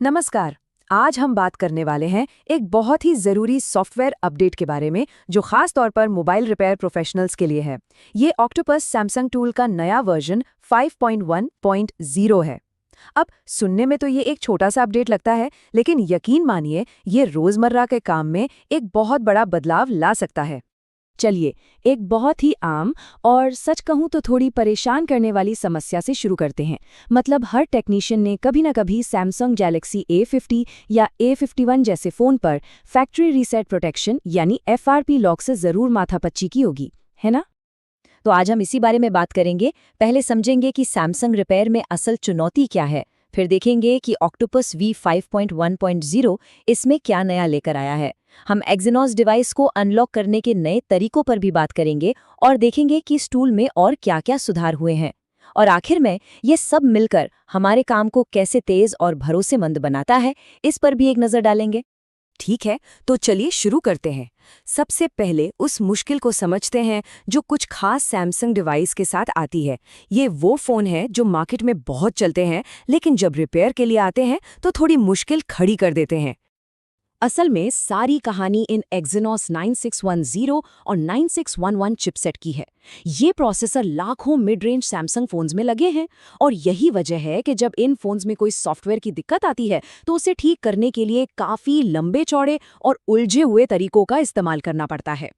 नमस्कार। आज हम बात करने वाले हैं एक बहुत ही ज़रूरी सॉफ्टवेयर अपडेट के बारे में जो खास तौर पर मोबाइल रिपेयर प्रोफेशनल्स के लिए है। ये ऑक्टोपस सैमसंग टूल का नया वर्जन 5.1.0 है। अब सुनने में तो ये एक छोटा सा अपडेट लगता है, लेकिन यकीन मानिए ये रोज़मर्रा के काम में एक बहुत बड़ा बदलाव ला सकता है। चलिए, एक बहुत ही आम और सच कहूं तो थोड़ी परेशान करने वाली समस्या से शुरू करते हैं। मतलब हर टेक्नीशियन ने कभी न कभी सैमसंग गैलेक्सी A50 या A51 जैसे फ़ोन पर फैक्ट्री रीसेट प्रोटेक्शन यानी FRP लॉक से ज़रूर माथापच्ची की होगी, है ना? तो आज हम इसी बारे में बात करेंगे। पहले समझेंगे कि सैमसंग रिपेयर में असल चुनौती क्या है, फिर देखेंगे कि ऑक्टोपस V5.1.0 इसमें क्या नया लेकर आया है। हम एक्सिनोस डिवाइस को अनलॉक करने के नए तरीकों पर भी बात करेंगे और देखेंगे कि इस टूल में और क्या-क्या सुधार हुए हैं। और आखिर में ये सब मिलकर हमारे काम को कैसे तेज और भरोसेमंद बनाता है, इस पर भी एक नज़र डालेंगे। ठीक है, तो चलिए शुरू करते हैं। सबसे पहले उस मुश्किल को समझते हैं जो कुछ खास सैमसंग डिवाइस के साथ आती है। ये वो फ़ोन है जो मार्केट में बहुत चलते हैं, लेकिन जब रिपेयर के लिए आते हैं तो थोड़ी मुश्किल खड़ी कर देते हैं। असल में सारी कहानी इन एक्सिनोस 9610 और 9611 चिपसेट की है। ये प्रोसेसर लाखों मिड रेंज सैमसंग फोन्स में लगे हैं और यही वजह है कि जब इन फोन्स में कोई सॉफ्टवेयर की दिक्कत आती है तो उसे ठीक करने के लिए काफ़ी लंबे चौड़े और उलझे हुए तरीकों का इस्तेमाल करना पड़ता है।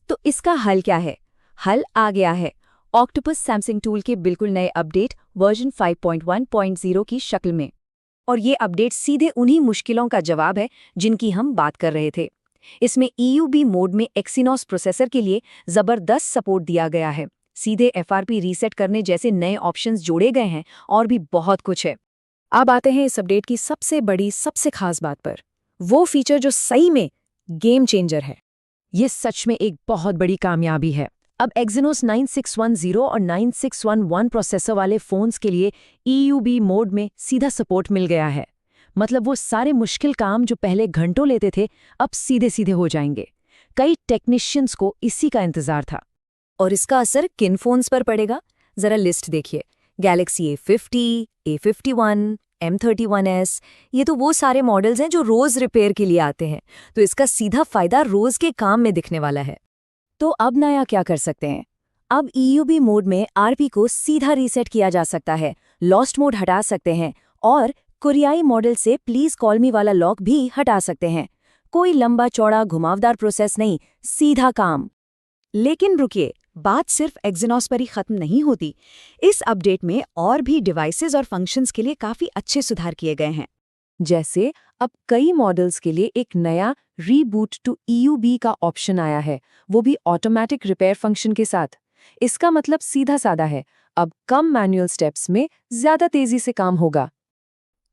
तो इसका हल क्या है? हल आ गया है, ऑक्टोपस सैमसंग टूल के बिल्कुल नए अपडेट वर्जन 5.1.0 की शक्ल में। और ये अपडेट सीधे उन्हीं मुश्किलों का जवाब है जिनकी हम बात कर रहे थे। इसमें EUB मोड में एक्सिनोस प्रोसेसर के लिए ज़बरदस्त सपोर्ट दिया गया है, सीधे FRP रीसेट करने जैसे नए ऑप्शंस जोड़े गए हैं और भी बहुत कुछ है। अब आते हैं इस अपडेट की सबसे बड़ी सबसे खास बात पर, वो फीचर जो सही में गेम चेंजर है। ये सच में एक बहुत बड़ी कामयाबी है। अब एक्सिनोस 9610 और 9611 प्रोसेसर वाले फ़ोन्स के लिए EUB मोड में सीधा सपोर्ट मिल गया है। मतलब वो सारे मुश्किल काम जो पहले घंटों लेते थे, अब सीधे सीधे हो जाएंगे। कई टेक्नीशियंस को इसी का इंतज़ार था। और इसका असर किन फ़ोन्स पर पड़ेगा? ज़रा लिस्ट देखिए। गैलेक्सी A50, A51, M31s, ये तो वो सारे मॉडल्स हैं जो रोज़ रिपेयर के लिए आते हैं, तो इसका सीधा फ़ायदा रोज़ के काम में दिखने वाला है। तो अब नया क्या कर सकते हैं? अब EUB मोड में RP को सीधा रीसेट किया जा सकता है, लॉस्ट मोड हटा सकते हैं और कोरियाई मॉडल से प्लीज कॉल मी वाला लॉक भी हटा सकते हैं। कोई लंबा चौड़ा घुमावदार प्रोसेस नहीं, सीधा काम। लेकिन रुकिए, बात सिर्फ एक्सिनोस पर ही खत्म नहीं होती। इस अपडेट में और भी डिवाइसेस और फंक्शंस के लिए काफी अच्छे सुधार किए गए हैं। जैसे अब कई मॉडल्स के लिए एक नया रीबूट टू EUB का ऑप्शन आया है, वो भी ऑटोमेटिक रिपेयर फंक्शन के साथ। इसका मतलब सीधा साधा है, अब कम मैनुअल स्टेप्स में ज्यादा तेजी से काम होगा।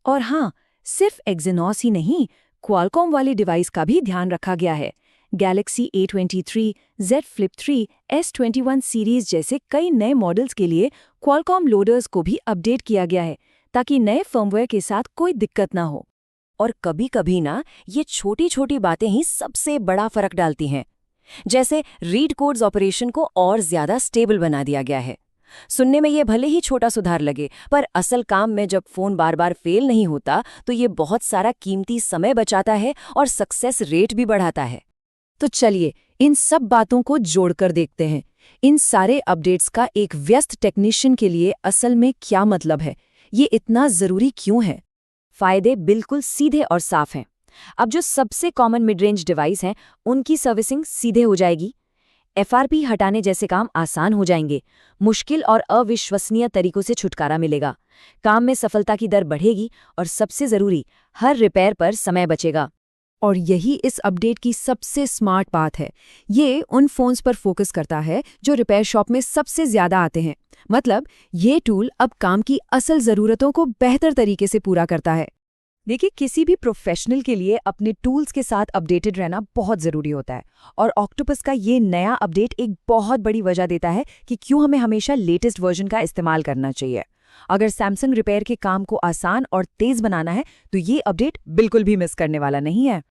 और हाँ, सिर्फ एक्सिनोस ही नहीं, क्वालकॉम वाली डिवाइस का भी ध्यान रखा गया है। Galaxy A23, Z Flip 3, S21 series जैसे कई नए मॉडल्स के लिए क्वालकॉम लोडर्स को भी अपडेट किया गया है, ताकि नए फर्मवेयर के साथ कोई दिक्कत ना हो। और कभी-कभी ना ये छोटी-छोटी बातें ही सबसे बड़ा फर्क डालती हैं। जैसे रीड कोड्स ऑपरेशन को और ज्यादा स्टेबल बना दिया गया है। सुनने में ये भले ही छोटा सुधार लगे, पर असल काम में जब फोन बार-बार फेल नहीं होता तो ये बहुत सारा कीमती समय बचाता है और सक्सेस रेट भी बढ़ाता है। तो चलिए इन सब बातों को जोड़कर देखते हैं। इन सारे अपडेट्स का एक व्यस्त टेक्नीशियन के लिए असल में क्या मतलब है? ये इतना जरूरी क्यों है? फायदे बिल्कुल सीधे और साफ हैं। अब जो सबसे कॉमन मिड रेंज डिवाइस हैं, उनकी सर्विसिंग सीधे हो जाएगी। FRP हटाने जैसे काम आसान हो जाएंगे। मुश्किल और अविश्वसनीय तरीकों से छुटकारा मिलेगा। काम में सफलता की दर बढ़ेगी और सबसे जरूरी, हर रिपेयर पर समय बचेगा। और यही इस अपडेट की सबसे स्मार्ट बात है। ये उन फोन्स पर फोकस करता है जो रिपेयर शॉप में सबसे ज्यादा आते हैं। मतलब ये टूल अब काम की असल ज़रूरतों को बेहतर तरीके से पूरा करता है। देखिए, किसी भी प्रोफेशनल के लिए अपने टूल्स के साथ अपडेटेड रहना बहुत ज़रूरी होता है, और ऑक्टोपस का ये नया अपडेट एक बहुत बड़ी वजह देता है कि क्यों हमें हमेशा लेटेस्ट वर्जन का इस्तेमाल करना चाहिए। अगर सैमसंग रिपेयर के काम को आसान और तेज़ बनाना है तो ये अपडेट बिल्कुल भी मिस करने वाला नहीं है।